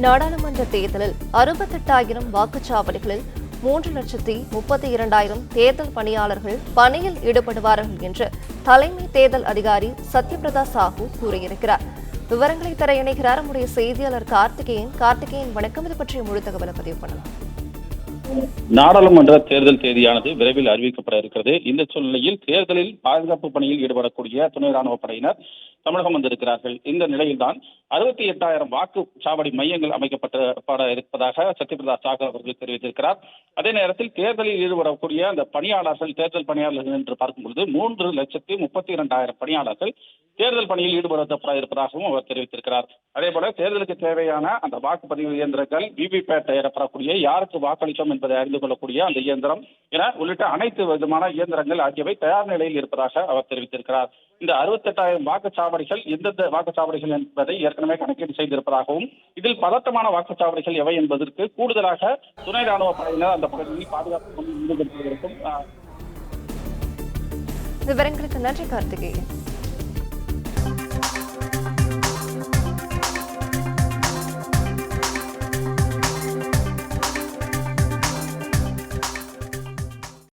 நாடாளுமன்ற தேர்தலில் 68,000 வாக்குச்சாவடிகளில் 3,32,000 தேர்தல் பணியாளர்கள் பணியில் ஈடுபடுவார்கள் என்று தலைமை தேர்தல் அதிகாரி சத்யபிரதா சாஹூ கூறியிருக்கிறார். விவரங்களை தர இணைகிறார் நம்முடைய செய்தியாளர் கார்த்திகேயன். வணக்கம். இது பற்றிய முழு தகவலை பதிவு பண்ணலாம். நாடாளுமன்ற தேர்தல் தேதியானது விரைவில் அறிவிக்கப்பட இருக்கிறது. இந்த சூழ்நிலையில் தேர்தலில் பாதுகாப்பு பணியில் ஈடுபடக்கூடிய துணை ராணுவ படையினர் தமிழகம் வந்திருக்கிறார்கள். இந்த நிலையில்தான் 68,000 வாக்குச்சாவடி மையங்கள் அமைக்கப்பட இருப்பதாக சத்யபிரதா சாஹூ அவர்கள் தெரிவித்திருக்கிறார். அதே நேரத்தில் தேர்தலில் ஈடுபடக்கூடிய அந்த பணியாளர்கள், தேர்தல் பணியாளர்கள் என்று பார்க்கும்பொழுது 3,32,000 பணியாளர்கள் தேர்தல் பணியில் ஈடுபடுத்தப்பட இருப்பதாகவும் அவர் தெரிவித்திருக்கிறார். அதே போல தேர்தலுக்கு தேவையான அந்த வாக்குப்பதிவு இயந்திரங்கள், விவிபேட் எனப்படக்கூடிய யாருக்கு வாக்களித்தோம் என்பதை அறிந்து கொள்ளக்கூடிய அந்த இயந்திரம் என உள்ளிட்ட அனைத்து விதமான இயந்திரங்கள் ஆகியவை தயார் நிலையில் இருப்பதாக அவர் தெரிவித்திருக்கிறார். இந்த 68,000 வாக்குச்சாவடிகள் எந்தெந்த வாக்குச்சாவடிகள் என்பதை ஏற்கனவே கணக்கீடு செய்திருப்பதாகவும், இதில் பதட்டமான வாக்குச்சாவடிகள் எவை என்பதற்கு கூடுதலாக துணை ராணுவ படையினர் அந்த பகுதியில் பாதுகாப்பு ஈடுபடுத்துவதற்கும் விவரங்களுக்கு நன்றி கார்த்திகேயன்.